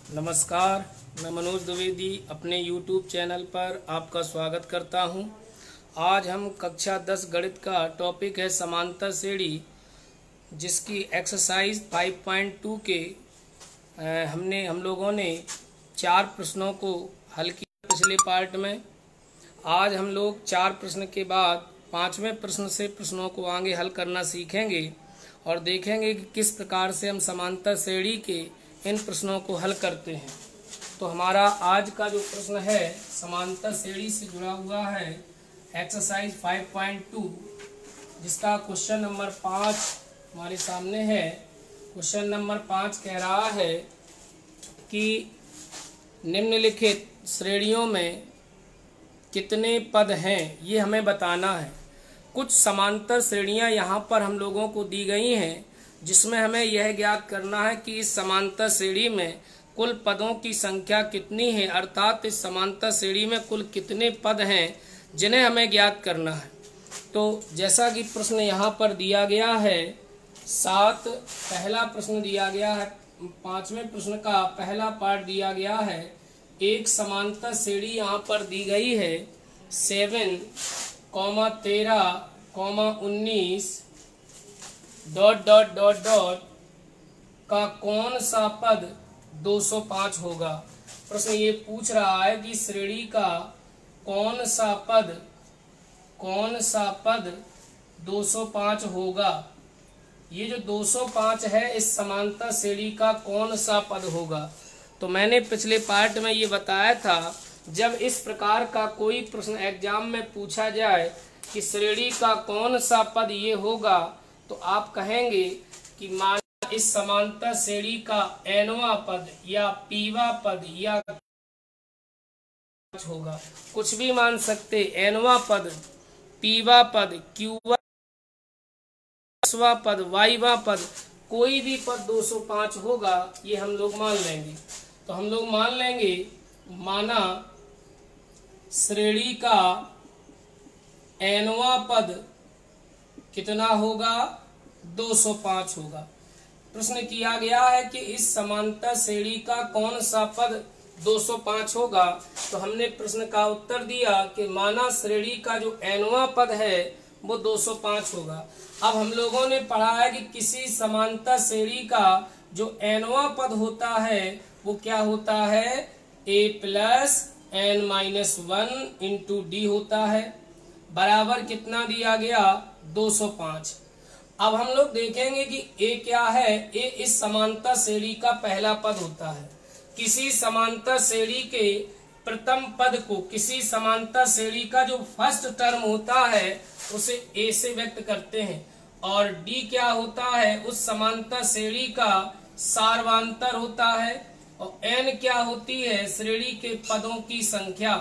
नमस्कार, मैं मनोज द्विवेदी अपने YouTube चैनल पर आपका स्वागत करता हूं। आज हम कक्षा 10 गणित का टॉपिक है समांतर श्रेणी, जिसकी एक्सरसाइज 5.2 के हम लोगों ने 4 प्रश्नों को हल किया पिछले पार्ट में। आज हम लोग 4 प्रश्न के बाद 5वें प्रश्न से प्रश्नों को आगे हल करना सीखेंगे और देखेंगे कि किस प्रकार से हम समांतर श्रेणी के इन प्रश्नों को हल करते हैं। तो हमारा आज का जो प्रश्न है समांतर श्रेणी से जुड़ा हुआ है एक्सरसाइज 5.2, जिसका क्वेश्चन नंबर 5 हमारे सामने है। क्वेश्चन नंबर 5 कह रहा है कि निम्नलिखित श्रेणियों में कितने पद हैं, ये हमें बताना है। कुछ समांतर श्रेणियां यहाँ पर हम लोगों को दी गई हैं, जिसमें हमें यह ज्ञात करना है कि इस समांतर श्रेणी में कुल पदों की संख्या कितनी है, अर्थात इस समांतर श्रेणी में कुल कितने पद हैं जिन्हें हमें ज्ञात करना है। तो जैसा कि प्रश्न यहाँ पर दिया गया है, 7 पहला प्रश्न दिया गया है, 5वें प्रश्न का पहला पार्ट दिया गया है। एक समांतर श्रेणी यहाँ पर दी गई है 7, 13, 19 ... का कौन सा पद 205 होगा। प्रश्न ये पूछ रहा है कि श्रेणी का कौन सा पद 205 होगा। ये जो 205 है, इस समांतर श्रेणी का कौन सा पद होगा। तो मैंने पिछले पार्ट में ये बताया था, जब इस प्रकार का कोई प्रश्न एग्जाम में पूछा जाए कि श्रेणी का कौन सा पद ये होगा, तो आप कहेंगे कि मान इस समांतर श्रेणी का nवां पद या pवां पद या होगा, कुछ भी मान सकते, nवां पद, pवां पद, qवां पद, yवां पद, कोई भी पद 205 होगा, ये हम लोग मान लेंगे। तो हम लोग मान लेंगे, माना श्रेणी का nवां पद कितना होगा, 205 होगा। प्रश्न किया गया है कि इस समांतर श्रेणी का कौन सा पद 205 होगा। तो हमने प्रश्न का उत्तर दिया कि माना श्रेणी का जो nवां पद है वो 205 होगा। अब हम लोगों ने पढ़ा है कि किसी समांतर श्रेणी का जो nवां पद होता है वो क्या होता है, a + n-1 × d होता है, बराबर कितना दिया गया, 205। अब हम लोग देखेंगे कि a क्या है। a इस समांतर श्रेणी का पहला पद होता है। किसी समांतर श्रेणी के प्रथम पद को, किसी समांतर श्रेणी का जो फर्स्ट टर्म होता है उसे a से व्यक्त करते हैं, और d क्या होता है, उस समांतर श्रेणी का सार्वंतर होता है, और n क्या होती है, श्रेणी के पदों की संख्या।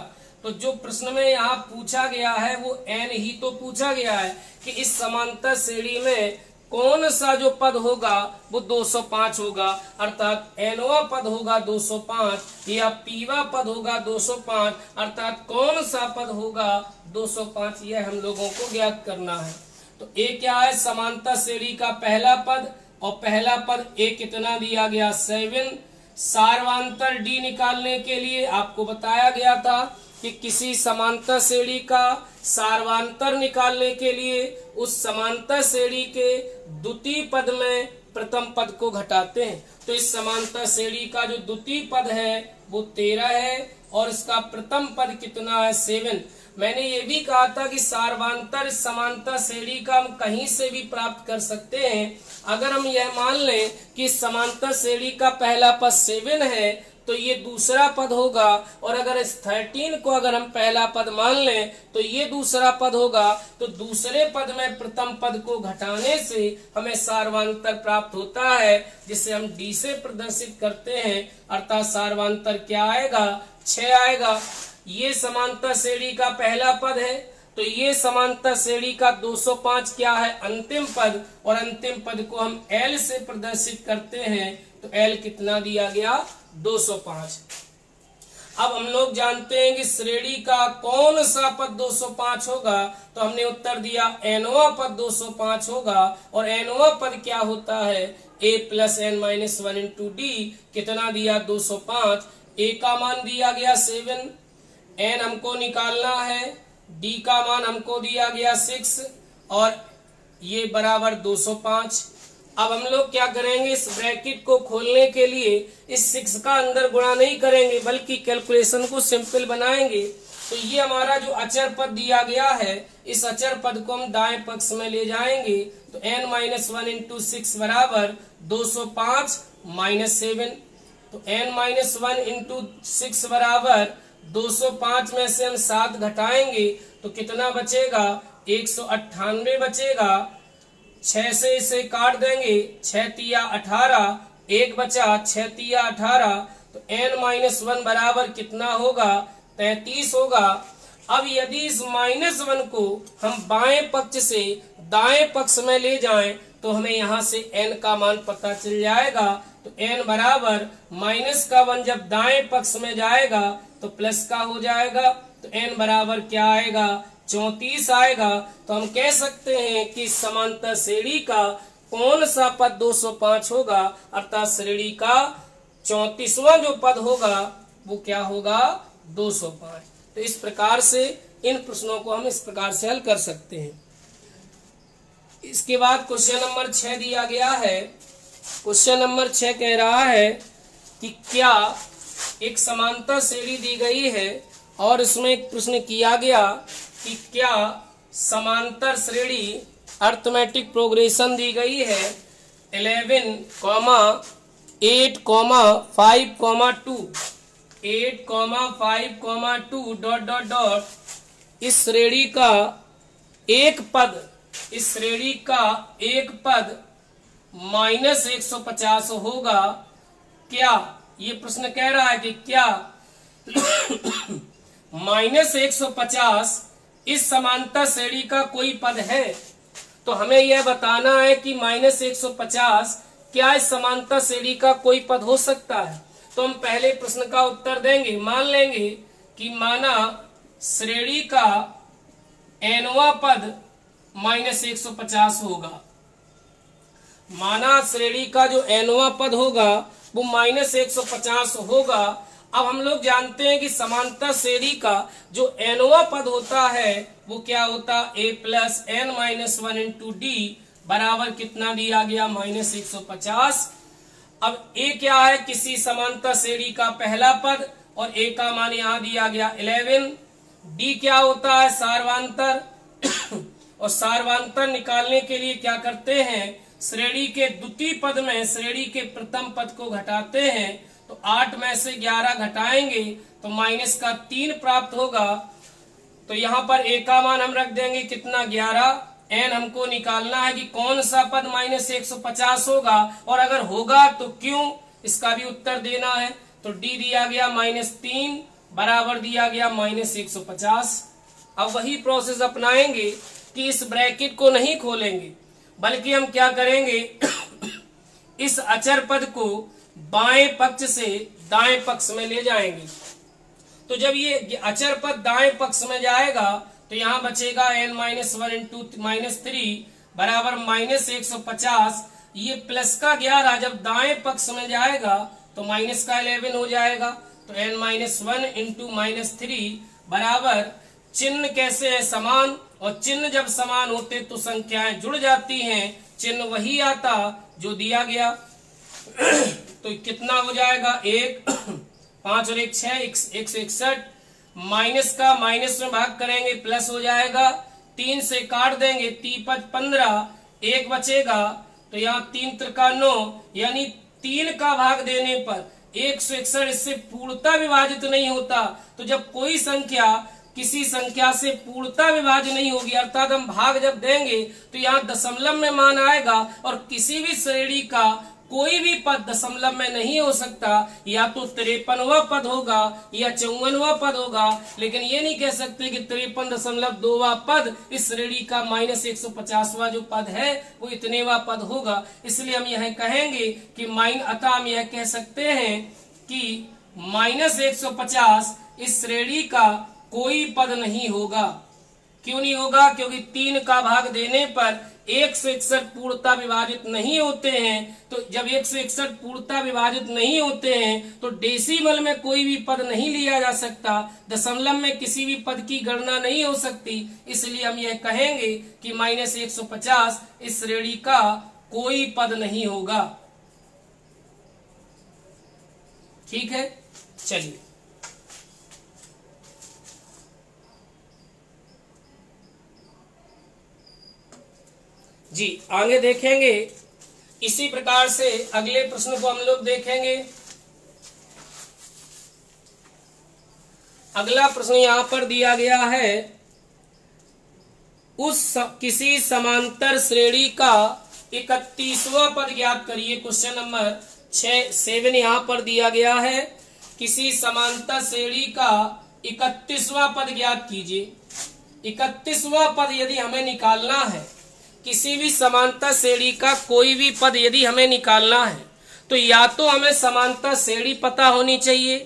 तो जो प्रश्न में यहाँ पूछा गया है वो n ही तो पूछा गया है कि इस समांतर श्रेणी में कौन सा जो पद होगा वो 205 होगा, अर्थात nवां पद होगा 205 या pवां पद होगा 205, अर्थात कौन सा पद होगा 205, यह हम लोगों को ज्ञात करना है। तो a क्या है, समांतर श्रेणी का पहला पद, और पहला पद a कितना दिया गया, 7। सार्वंतर d निकालने के लिए आपको बताया गया था कि किसी समांतर श्रेणी का सार्वंतर निकालने के लिए उस समांतर श्रेणी के द्वितीय पद में प्रथम पद को घटाते हैं। तो इस समांतर श्रेणी का जो द्वितीय पद है वो 13 है, और इसका प्रथम पद कितना है, 7। मैंने ये भी कहा था कि सार्वंतर समांतर श्रेणी का हम कहीं से भी प्राप्त कर सकते हैं। अगर हम यह मान लें कि समांतर श्रेणी का पहला पद 7 है, तो ये दूसरा पद होगा, और अगर इस 13 को अगर हम पहला पद मान लें तो ये दूसरा पद होगा। तो दूसरे पद में प्रथम पद को घटाने से हमें सार्वंतर प्राप्त होता है, जिसे हम d से प्रदर्शित करते हैं, अर्थात सार्वंतर क्या आएगा, 6 आएगा। ये समांतर श्रेणी का पहला पद है, तो ये समांतर श्रेणी का 205 क्या है, अंतिम पद, और अंतिम पद को हम l से प्रदर्शित करते हैं। तो l कितना दिया गया, 205। अब हम लोग जानते हैं कि श्रेणी का कौन सा पद 205 होगा, तो हमने उत्तर दिया nवां पद 205 होगा। और nवां पद क्या होता है, a plus N minus 1 into D. कितना दिया 205, a का मान दिया गया 7, n हमको निकालना है, d का मान हमको दिया गया 6 और ये बराबर 205। अब हम लोग क्या करेंगे, इस ब्रैकेट को खोलने के लिए इस 6 का अंदर गुणा नहीं करेंगे बल्कि कैलकुलेशन को सिंपल बनाएंगे। तो ये हमारा जो अचर पद दिया गया है, इस अचर पद को हम दाएं पक्ष में ले जाएंगे। तो n माइनस 1 इंटू 6 बराबर 205 माइनस 7। तो n माइनस 1 इंटू 6 बराबर 205 में से हम 7 घटाएंगे तो कितना बचेगा, 198 बचेगा। 6 से इसे काट देंगे, 6 तिया 18, 1 बचा, 6 तिया 18। तो n माइनस 1 बराबर कितना होगा, 33 होगा। अब यदि इस -1 को हम बाएं पक्ष से दाएं पक्ष में ले जाएं तो हमें यहाँ से n का मान पता चल जाएगा। तो n बराबर -1 जब दाएं पक्ष में जाएगा तो प्लस का हो जाएगा। तो n बराबर क्या आएगा, 34 आएगा। तो हम कह सकते हैं कि समांतर श्रेणी का कौन सा पद 205 होगा, अर्थात श्रेणी का 34वां जो पद होगा वो क्या होगा, 205। तो इस प्रकार से इन प्रश्नों को हम इस प्रकार से हल कर सकते हैं। इसके बाद क्वेश्चन नंबर 6 दिया गया है। क्वेश्चन नंबर 6 कह रहा है कि क्या एक समांतर श्रेणी दी गई है और इसमें एक प्रश्न किया गया कि क्या समांतर श्रेणी अर्थमेटिक प्रोग्रेशन दी गई है 11, 8, 5, 2, 8, 5, 2 डॉट डॉट डॉट इस श्रेणी का एक पद, इस श्रेणी का एक पद -150 होगा क्या। ये प्रश्न कह रहा है कि क्या -150 इस समांतर श्रेणी का कोई पद है। तो हमें यह बताना है कि -150 क्या इस समांतर श्रेणी का कोई पद हो सकता है। तो हम पहले प्रश्न का उत्तर देंगे, मान लेंगे कि माना श्रेणी का nवां पद -150 होगा। माना श्रेणी का जो nवां पद होगा वो -150 होगा। अब हम लोग जानते हैं कि समांतर श्रेणी का जो nवां पद होता है वो क्या होता, a plus N minus 1 into D बराबर कितना दिया गया, -150। अब a क्या है, किसी समांतर श्रेणी का पहला पद और a का मान यहाँ दिया गया 11। d क्या होता है, सार्वांतर और सार्वांतर निकालने के लिए क्या करते हैं, श्रेणी के द्वितीय पद में श्रेणी के प्रथम पद को घटाते हैं। तो 8 में से 11 घटाएंगे तो -3 प्राप्त होगा। तो यहाँ पर a का मान हम रख देंगे कितना, 11। n हमको निकालना है कि कौन सा पद -150 होगा और अगर होगा तो क्यों, इसका भी उत्तर देना है। तो d दिया गया -3 बराबर दिया गया -150। अब वही प्रोसेस अपनाएंगे कि इस ब्रैकेट को नहीं खोलेंगे बल्कि हम क्या करेंगे इस अचर पद को बाएं पक्ष से दाएं पक्ष में ले जाएंगे। तो जब ये अचर पद दाएं पक्ष में जाएगा तो यहाँ बचेगा n-1 इंटू -3 बराबर -150। ये प्लस का 11 जब दाएं पक्ष में जाएगा तो माइनस का 11 हो जाएगा। तो n-1 इंटू -3 बराबर, चिन्ह कैसे है, समान, और चिन्ह जब समान होते तो संख्याएं जुड़ जाती हैं, चिन्ह वही आता जो दिया गया। तो कितना हो जाएगा, 1, 5 और 1 6, 161। माइनस का माइनस में भाग करेंगे प्लस हो जाएगा, 3 से काट देंगे, 3 5 15, 1 बचेगा। तो यहाँ 3 त्रिका 9 यानी 3 का भाग देने पर 161 इससे पूर्णता विभाजित नहीं होता। तो जब कोई संख्या किसी संख्या से पूर्णता विभाज्य नहीं होगी, अर्थात हम भाग जब देंगे तो यहाँ दशमलव में मान आएगा और किसी भी श्रेणी का कोई भी पद दशमलव में नहीं हो सकता। या तो 53वां पद होगा या 54वां पद होगा, लेकिन ये नहीं कह सकते कि 53.2वां पद इस श्रेणी का -150वां जो पद है वो इतनेवां पद होगा। इसलिए हम यह कहेंगे कि अतः हम यह कह सकते हैं कि -150 इस श्रेणी का कोई पद नहीं होगा। क्यों नहीं होगा? क्योंकि 3 का भाग देने पर 161 पूर्णता विभाजित नहीं होते हैं। तो जब 161 पूर्णता विभाजित नहीं होते हैं तो डेसिमल में कोई भी पद नहीं लिया जा सकता, दशमलव में किसी भी पद की गणना नहीं हो सकती। इसलिए हम यह कहेंगे कि -150 इस श्रेणी का कोई पद नहीं होगा। ठीक है, चलिए जी आगे देखेंगे। इसी प्रकार से अगले प्रश्न को हम लोग देखेंगे। अगला प्रश्न यहां पर दिया गया है, किसी समांतर श्रेणी का 31वां पद ज्ञात करिए। क्वेश्चन नंबर 7 यहां पर दिया गया है, किसी समांतर श्रेणी का 31वां पद ज्ञात कीजिए। 31वां पद यदि हमें निकालना है, किसी भी समांतर श्रेणी का कोई भी पद यदि हमें निकालना है, तो या तो हमें समांतर श्रेणी पता होनी चाहिए,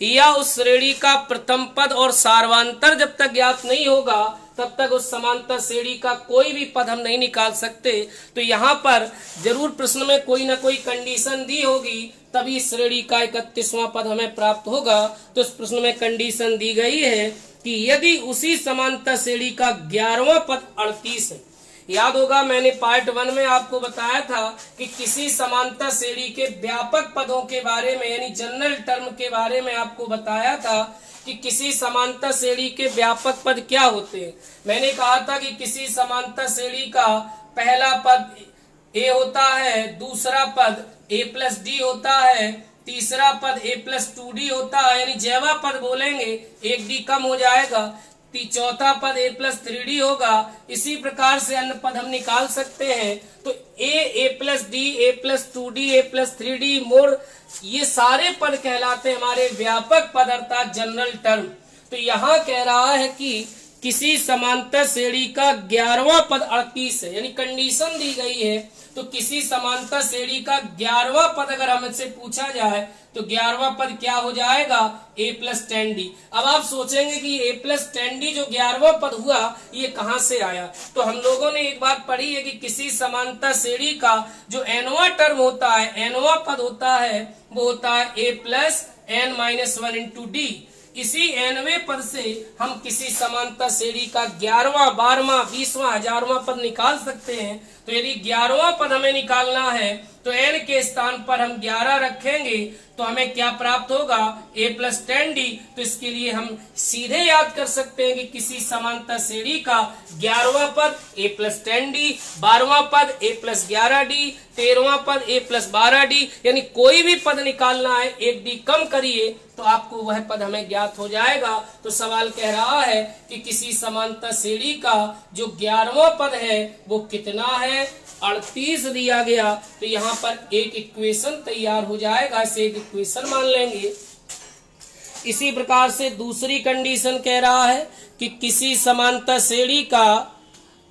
या उस श्रेणी का प्रथम पद और सार्वंतर जब तक ज्ञात नहीं होगा तब तक उस समांतर श्रेणी का कोई भी पद हम नहीं निकाल सकते। तो यहाँ पर जरूर प्रश्न में कोई ना कोई कंडीशन दी होगी, तभी श्रेणी का 31वां पद हमें प्राप्त होगा। तो इस प्रश्न में कंडीशन दी गई है कि यदि उसी समांतर श्रेणी का 11वां पद 38 है। याद होगा मैंने पार्ट 1 में आपको बताया था कि किसी समांतर श्रेणी के व्यापक पदों के बारे में, यानी जनरल टर्म के बारे में आपको बताया था कि किसी समांतर श्रेणी के व्यापक पद क्या होते हैं। मैंने कहा था कि किसी समांतर श्रेणी का पहला पद a होता है, दूसरा पद a+d होता है, तीसरा पद a+2d होता है, यानी जैवा पद बोलेंगे 1d कम हो जाएगा, चौथा पद a+3d होगा। इसी प्रकार से अन्य पद हम निकाल सकते हैं। तो a+d, a+2d, a+3d मोर, ये सारे पद कहलाते हैं हमारे व्यापक पद अर्थात जनरल टर्म। तो यहाँ कह रहा है कि किसी समांतर श्रेणी का 11वां पद 38 है, यानी कंडीशन दी गई है। तो किसी समांतर श्रेणी का 11वां पद अगर हमसे पूछा जाए तो 11वां पद क्या हो जाएगा? a+10d। अब आप सोचेंगे कि a+10d जो 11वां पद हुआ ये कहां से आया? तो हम लोगों ने एक बात पढ़ी है कि किसी समांतर श्रेणी का जो nवां टर्म होता है, nवां पद होता है, वो होता है a+n-1 × d। इसी nवें पद से हम किसी समांतर श्रेणी का 11वां, 12वां, 20वां, 1000वां पद निकाल सकते हैं। तो यदि 11वां पद हमें निकालना है तो n के स्थान पर हम 11 रखेंगे तो हमें क्या प्राप्त होगा? a+10d। तो इसके लिए हम सीधे याद कर सकते हैं कि किसी समांतर श्रेणी का 11वां पद a+10d, 12वां पद a+11d, 13वां पद a+12d, यानी कोई भी पद निकालना है 1d कम करिए तो आपको वह पद हमें ज्ञात हो जाएगा। तो सवाल कह रहा है कि किसी समांतर श्रेणी का जो 11वां पद है वो कितना है? 38 दिया गया। तो यहाँ पर एक इक्वेशन तैयार हो जाएगा, इसे एक इक्वेशन मान लेंगे। इसी प्रकार से दूसरी कंडीशन कह रहा है कि किसी समांतर श्रेणी का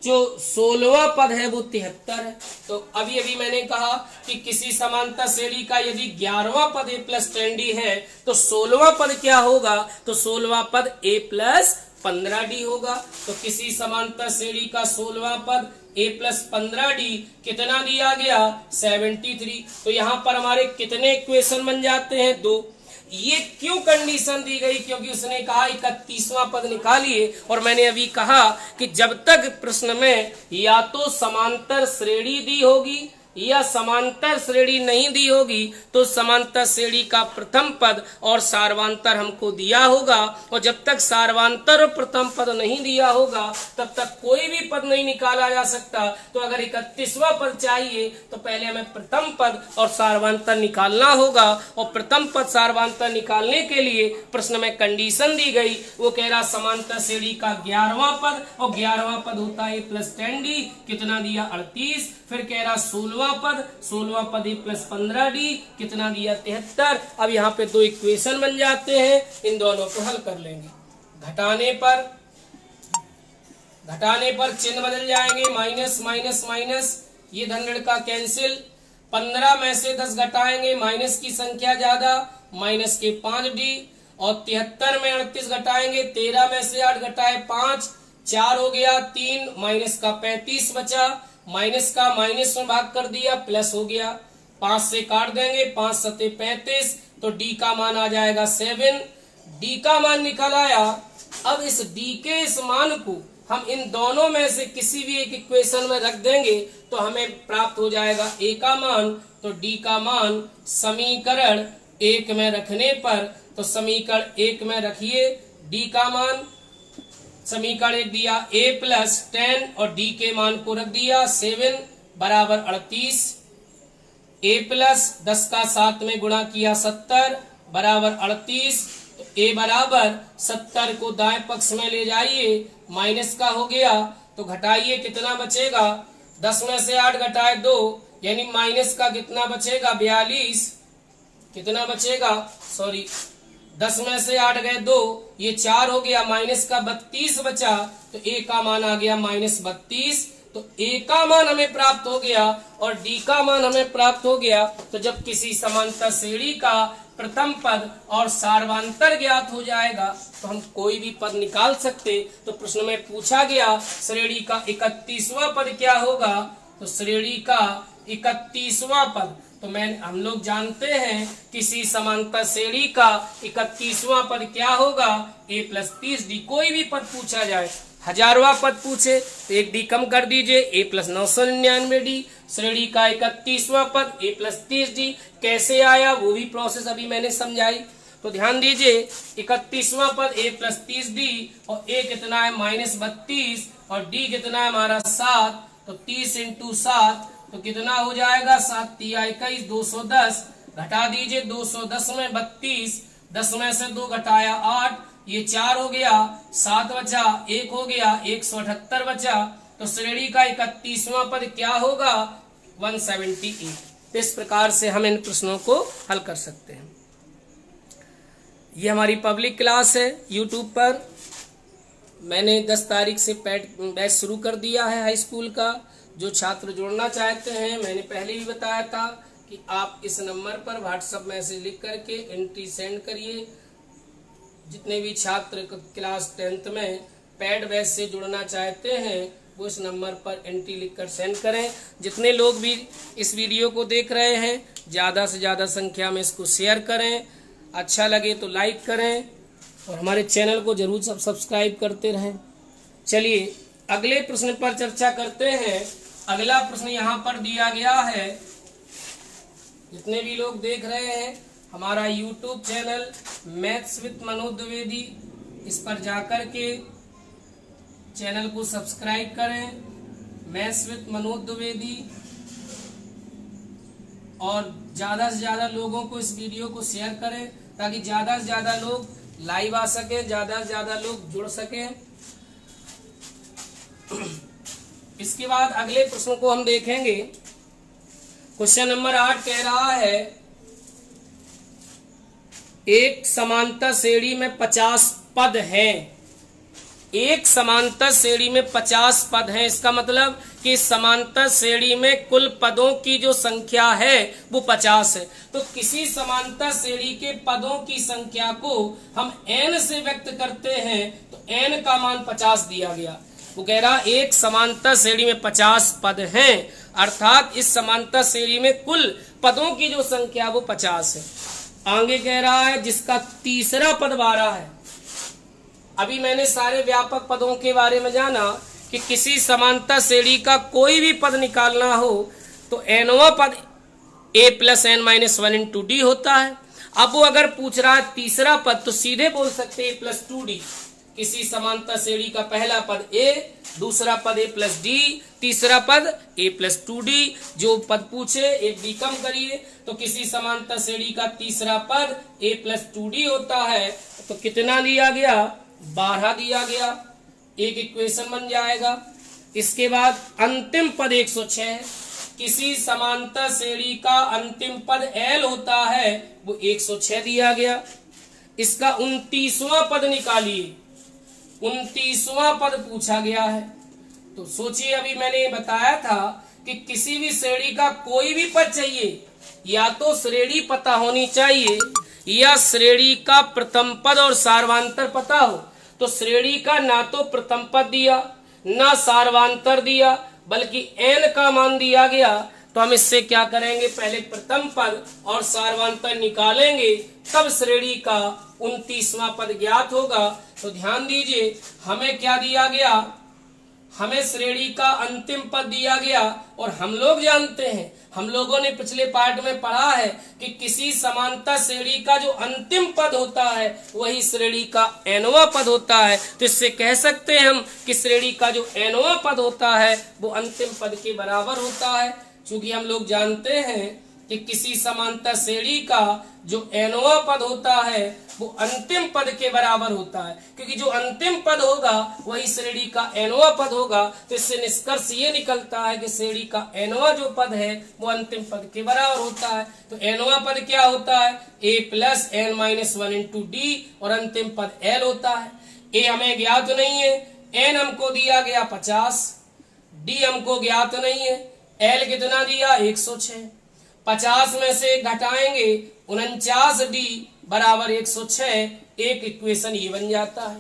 जो 16वां पद है वो 73 है। तो अभी अभी मैंने कहा कि किसी समांतर श्रेणी का यदि 11वां पद a+10d है तो 16वां पद क्या होगा? तो 16वां पद a+15d होगा। तो किसी समांतर श्रेणी का 16वां पद a+15d कितना दिया गया? 73। तो यहाँ पर हमारे कितने इक्वेशन बन जाते हैं? 2। ये क्यों कंडीशन दी गई? क्योंकि उसने कहा 31वां पद निकालिए, और मैंने अभी कहा कि जब तक प्रश्न में या तो समांतर श्रेणी दी होगी या समांतर श्रेणी नहीं दी होगी तो समांतर श्रेणी का प्रथम पद और सार्वंतर हमको दिया होगा, और जब तक सार्वंतर और प्रथम पद नहीं दिया होगा तब तक कोई भी पद नहीं निकाला जा सकता। तो अगर 31वां पद चाहिए तो पहले हमें प्रथम पद और सार्वंतर निकालना होगा, और प्रथम पद सार्वंतर निकालने के लिए प्रश्न में कंडीशन दी गई, वो कह रहा समांतर श्रेणी का 11वां पद, और 11वां पद होता है a+10d, कितना दिया? 38। फिर कह रहा 16वां पद a+15d, कितना दिया? 73। अब यहाँ पे 2 इक्वेशन बन जाते हैं, इन दोनों को हल कर लेंगे। घटाने पर चिन्ह बदल जाएंगे, माइनस माइनस माइनस, ये धन ऋण का कैंसिल। 15 में से 10 घटाएंगे, माइनस की संख्या ज्यादा, माइनस के 5d, और 73 में 38 घटाएंगे, 13 में से 8 घटाए 5, 4 हो गया, 3 माइनस का 35 बचा, माइनस का माइनस में भाग कर दिया, प्लस हो गया, 5 से काट देंगे, 5 सते 35, तो d का मान आ जाएगा 7। d का मान निकल आया। अब इस d के इस मान को हम इन दोनों में से किसी भी एक इक्वेशन में रख देंगे तो हमें प्राप्त हो जाएगा a का मान। तो d का मान समीकरण 1 में रखने पर, तो समीकरण 1 में रखिए d का मान, समीकरण 1 दिया a प्लस 10 और d के मान को रख दिया 7 बराबर 38, a प्लस 10 का 7 में गुणा किया 70 बराबर 38, तो a बराबर 70 को दाएं पक्ष में ले जाइए, माइनस का हो गया, तो घटाइए कितना बचेगा, 10 में से 8 घटाए 2, यानी माइनस का कितना बचेगा 42, कितना बचेगा, सॉरी 10 में से 8 गए 2, ये 4 हो गया, माइनस का 32 बचा, तो a का मान आ गया -32। तो a का मान हमें प्राप्त हो गया और d का मान हमें प्राप्त हो गया। तो जब किसी समांतर श्रेणी का प्रथम पद और सार्वंतर ज्ञात हो जाएगा तो हम कोई भी पद निकाल सकते। तो प्रश्न में पूछा गया श्रेणी का 31वां पद क्या होगा, तो श्रेणी का 31वां पद, तो हम लोग जानते हैं किसी समांतर श्रेणी का 31वां पद क्या होगा, a प्लस 30d। कोई भी पद पूछा जाए, 1000वां पद पूछे तो 1d कम कर दीजिए, a प्लस 999d। श्रेणी का 31वां पद a प्लस 30d कैसे आया वो भी प्रोसेस अभी मैंने समझाई। तो ध्यान दीजिए 31वां पद a प्लस 30d और a कितना है -32 और d कितना है हमारा 7, तो 30 × 7 तो कितना हो जाएगा 7 × 21 210, घटा दीजिए 210 में 32, 10 में से 2 घटाया 8, ये 4 हो गया, 7 बचा, 1 हो गया, 178 बचा। तो श्रेणी का 31वां पद क्या होगा 178। तो इस प्रकार से हम इन प्रश्नों को हल कर सकते हैं। ये हमारी पब्लिक क्लास है यूट्यूब पर, मैंने 10 तारीख से बैच शुरू कर दिया है हाई स्कूल का। जो छात्र जुड़ना चाहते हैं, मैंने पहले भी बताया था कि आप इस नंबर पर व्हाट्सएप मैसेज लिख करके एंट्री सेंड करिए। जितने भी छात्र क्लास 10th में पेड बैच से जुड़ना चाहते हैं वो इस नंबर पर एंट्री लिखकर सेंड करें। जितने लोग भी इस वीडियो को देख रहे हैं ज़्यादा से ज़्यादा संख्या में इसको शेयर करें, अच्छा लगे तो लाइक करें और हमारे चैनल को जरूर सब्सक्राइब करते रहें। चलिए अगले प्रश्न पर चर्चा करते हैं। अगला प्रश्न यहाँ पर दिया गया है, जितने भी लोग देख रहे हैं हमारा YouTube channel maths with Manoj Dwivedi, इस पर जाकर के चैनल को सब्सक्राइब करें मैथ्स विद मनोज द्विवेदी, और ज्यादा से ज्यादा लोगों को इस वीडियो को शेयर करें ताकि ज्यादा से ज्यादा लोग लाइव आ सके, ज्यादा से ज्यादा लोग जुड़ सकें। इसके बाद अगले प्रश्न को हम देखेंगे। क्वेश्चन नंबर 8 कह रहा है एक समांतर श्रेणी में 50 पद हैं। एक समांतर श्रेणी में 50 पद हैं, इसका मतलब कि समांतर श्रेणी में कुल पदों की जो संख्या है वो 50 है। तो किसी समांतर श्रेणी के पदों की संख्या को हम n से व्यक्त करते हैं, तो n का मान 50 दिया गया। वो कह रहा एक समांतर श्रेणी में 50 पद हैं, अर्थात इस समांतर श्रेणी में कुल पदों की जो संख्या वो 50 है। आगे कह रहा है जिसका तीसरा पद 12 है। अभी मैंने सारे व्यापक पदों के बारे में जाना कि किसी समांतर श्रेणी का कोई भी पद निकालना हो तो nवां पद a plus n minus 1 into D होता है। अब वो अगर पूछ रहा है तीसरा पद तो सीधे बोल सकते a प्लस 2d। किसी समांतर श्रेणी का पहला पद a, दूसरा पद a प्लस d, तीसरा पद a प्लस 2d। जो पद पूछे एक d कम करिए, तो किसी समांतर श्रेणी का तीसरा पद a प्लस 2d होता है। तो कितना दिया गया 12 दिया गया, एक इक्वेशन बन जाएगा। इसके बाद अंतिम पद 106 है। किसी समांतर श्रेणी का अंतिम पद l होता है, वो 106 दिया गया। इसका 29वां पद निकालिए, 29वां पद पूछा गया है। तो सोचिए अभी मैंने बताया था कि किसी भी श्रेणी का कोई भी पद चाहिए, या तो श्रेणी पता होनी चाहिए या श्रेणी का प्रथम पद और सार्वधातुक पता हो, तो श्रेणी का ना तो प्रथम पद दिया ना सार्वधातुक दिया, बल्कि n का मान दिया गया। तो हम इससे क्या करेंगे, पहले प्रथम पद और सार्वधातुक निकालेंगे, तब श्रेणी का 29वां पद ज्ञात होगा। तो ध्यान दीजिए, हमें क्या दिया गया, हमें श्रेणी का अंतिम पद दिया गया, और हम लोग जानते हैं, हम लोगों ने पिछले पार्ट में पढ़ा है कि किसी समांतर श्रेणी का जो अंतिम पद होता है वही श्रेणी का nवां पद होता है। तो इससे कह सकते हैं हम कि श्रेणी का जो nवां पद होता है वो अंतिम पद के बराबर होता है। क्योंकि हम लोग जानते हैं कि किसी समांतर श्रेणी का जो nवां पद होता है वो अंतिम पद के बराबर होता है, क्योंकि जो अंतिम पद होगा वही श्रेणी का nवां पद होगा। तो इससे निष्कर्ष ये निकलता है कि श्रेणी का nवां जो पद है वो अंतिम पद के बराबर होता है। तो nवां पद क्या होता है, a plus n minus 1 into D, और अंतिम पद l होता है। a हमें ज्ञात नहीं है, n हमको दिया गया 50, d हमको ज्ञात नहीं है, l कितना दिया 106, 50 में से घटाएंगे 49d बराबर 106, एक इक्वेशन ये बन जाता है।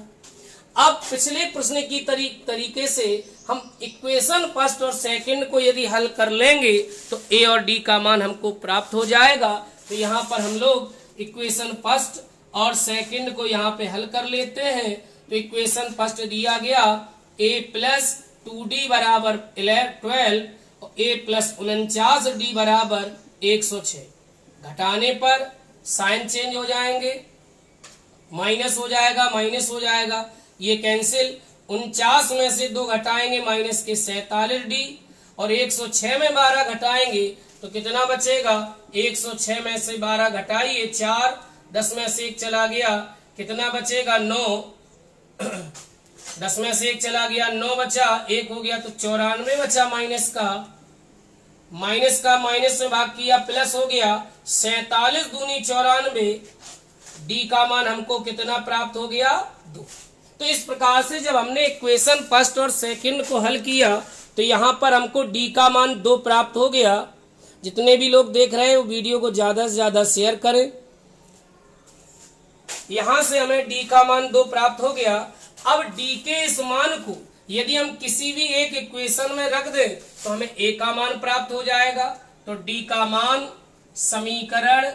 अब पिछले प्रश्न की तरीके से हम इक्वेशन फर्स्ट और सेकंड को यदि हल कर लेंगे तो a और d का मान हमको प्राप्त हो जाएगा। तो यहाँ पर हम लोग इक्वेशन फर्स्ट और सेकंड को यहाँ पे हल कर लेते हैं। तो इक्वेशन फर्स्ट दिया गया a प्लस 2d बराबर 12 और a प्लस 49d बराबर 106। घटाने पर साइन चेंज हो जाएंगे, माइनस हो जाएगा, माइनस हो जाएगा, ये कैंसिल। 49 में से 2 घटाएंगे माइनस के 47d, और 106 में 12 घटाएंगे तो कितना बचेगा, 106 में से 12 घटाइए 4, 10 में से 1 चला गया, कितना बचेगा 9, 10 में से 1 चला गया 9 बचा, 1 हो गया तो 94 बचा, माइनस का माइनस में भाग किया प्लस हो गया, 47 दूनी 94, डी का मान हमको कितना प्राप्त हो गया 2। तो इस प्रकार से जब हमने इक्वेशन फर्स्ट और सेकंड को हल किया तो यहाँ पर हमको डी का मान 2 प्राप्त हो गया। जितने भी लोग देख रहे हैं वो वीडियो को ज्यादा से ज्यादा शेयर करें। यहां से हमें डी का मान 2 प्राप्त हो गया। अब डी के इस मान को यदि हम किसी भी एक इक्वेशन में रख दें तो हमें ए का मान प्राप्त हो जाएगा। तो डी का मान समीकरण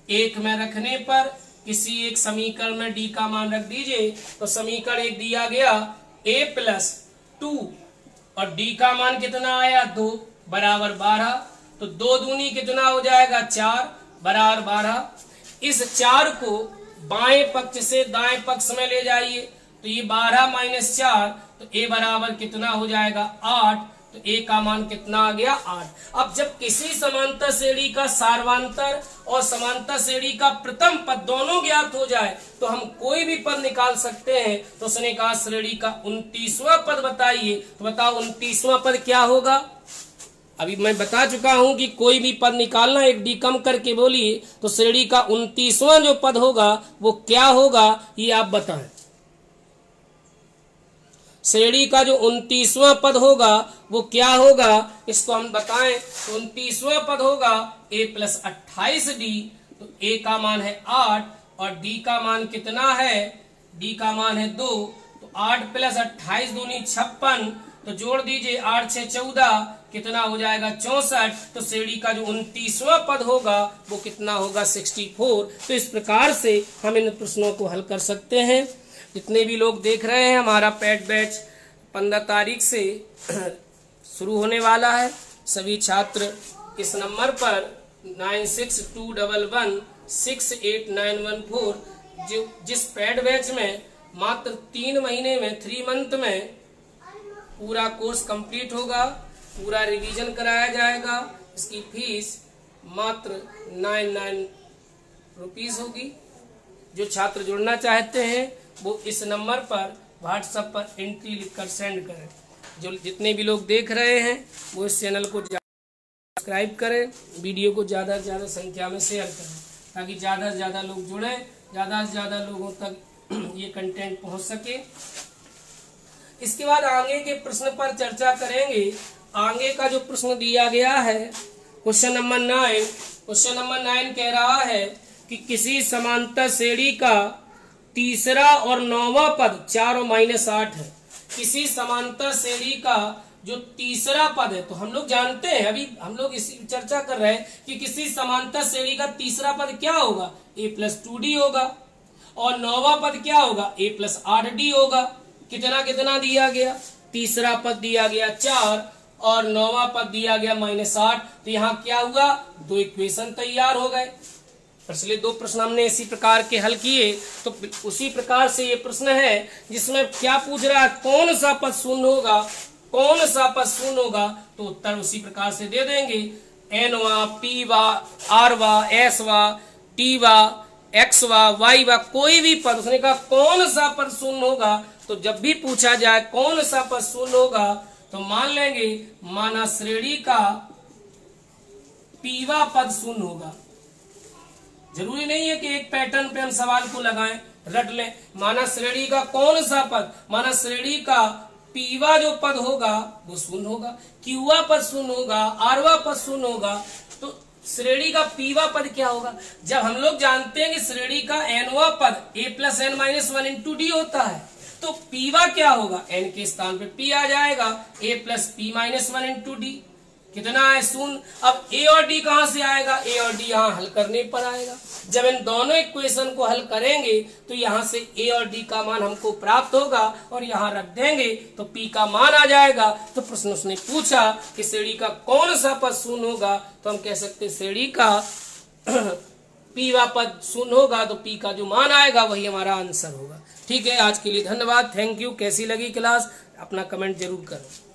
1 में रखने पर, किसी एक समीकरण में डी का मान रख दीजिए तो समीकरण 1 दिया गया a प्लस 2 और डी का मान कितना आया 2 बराबर 12। तो 2 दूनी कितना हो जाएगा 4 बराबर 12। इस 4 को बाएं पक्ष से दाएं पक्ष में ले जाइए तो ये 12 माइनस 4, तो a बराबर कितना हो जाएगा 8। तो a का मान कितना आ गया 8। अब जब किसी समांतर श्रेणी का सार्वधातुक और समांतर श्रेणी का प्रथम पद दोनों ज्ञात हो जाए तो हम कोई भी पद निकाल सकते हैं। तो उसने कहा श्रेणी का 29वां पद बताइए। तो बताओ 29वां पद क्या होगा। अभी मैं बता चुका हूं कि कोई भी पद निकालना, एक डी कम करके बोलिए। तो श्रेणी का 29वां जो पद होगा वो क्या होगा ये आप बताएं। श्रेणी का जो 29वां पद होगा वो क्या होगा इसको हम बताएं। तो 29वां पद होगा a प्लस 28d। तो a का मान है 8 और d का मान कितना है, d का मान है 2। तो 8 प्लस 28 दूनी 56। तो जोड़ दीजिए 8 6 14, कितना हो जाएगा 64। तो श्रेणी का जो 29वां पद होगा वो कितना होगा 64। तो इस प्रकार से हम इन प्रश्नों को हल कर सकते हैं। जितने भी लोग देख रहे हैं, हमारा पैड बैच 15 तारीख से शुरू होने वाला है। सभी छात्र इस नंबर पर 9621168914 जिस पैड बैच में मात्र 3 महीने में 3 मंथ में पूरा कोर्स कंप्लीट होगा, पूरा रिवीजन कराया जाएगा। इसकी फीस मात्र 99 रुपीज होगी। जो छात्र जुड़ना चाहते हैं वो इस नंबर पर व्हाट्सएप पर एंट्री लिखकर सेंड करें। जो जितने भी लोग देख रहे हैं वो इस चैनल को सब्सक्राइब करें, वीडियो को ज़्यादा से ज़्यादा संख्या में शेयर करें ताकि ज़्यादा से ज़्यादा लोग जुड़ें, ज़्यादा से ज़्यादा लोगों तक ये कंटेंट पहुंच सके। इसके बाद आगे के प्रश्न पर चर्चा करेंगे। आगे का जो प्रश्न दिया गया है क्वेश्चन नंबर 9 कह रहा है कि किसी समांतर श्रेणी का तीसरा और नौवां पद 4 और -8 है। किसी समांतर श्रेणी का जो तीसरा पद है, तो हम लोग जानते हैं, अभी हम लोग इसी चर्चा कर रहे हैं कि किसी समांतर श्रेणी का तीसरा पद क्या होगा, a+2d होगा, और नौवां पद क्या होगा, a+8d होगा। कितना कितना दिया गया, तीसरा पद दिया गया 4 और नौवां पद दिया गया -8। तो यहाँ क्या हुआ, 2 इक्वेशन तैयार हो गए। पिछले 2 प्रश्न हमने इसी प्रकार के हल किए, तो उसी प्रकार से ये प्रश्न है जिसमें क्या पूछ रहा है, कौन सा पद शून्य होगा, कौन सा पद शून्य होगा, तो उत्तर उसी प्रकार से दे देंगे। n वा, p वा, r वा, s वा, t वा, x वा, y वा, कोई भी पद, उसने कहा कौन सा पद शून्य होगा। तो जब भी पूछा जाए कौन सा पद शून्य होगा, तो मान लेंगे माना श्रेणी का पीवा पद शून्य होगा। जरूरी नहीं है कि एक पैटर्न पे हम सवाल को लगाएं, रट लें। माना श्रेणी का कौन सा पद, माना श्रेणी का पीवा जो पद होगा वो शून्य होगा, क्यूवा पद शून्य होगा, आरवा पद शून्य होगा। तो श्रेणी का पीवा पद क्या होगा, जब हम लोग जानते हैं कि श्रेणी का एनवा पद a+n-1 इंटू डी होता है, तो पीवा क्या होगा, n के स्थान पे p आ जाएगा, a+p-1 इंटू डी। कितना है, शून्य। अब a और d कहां से आएगा, a और d यहाँ हल करने पर आएगा। जब इन दोनों इक्वेशन को हल करेंगे तो यहाँ से a और d का मान हमको प्राप्त होगा, और यहाँ रख देंगे तो p का मान आ जाएगा। तो प्रश्न उसने पूछा कि श्रेणी का कौन सा पद शून्य होगा, तो हम कह सकते श्रेणी का पीवा पद शून्य होगा, तो p का जो मान आएगा वही हमारा आंसर होगा। ठीक है, आज के लिए धन्यवाद, थैंक यू। कैसी लगी क्लास, अपना कमेंट जरूर करो।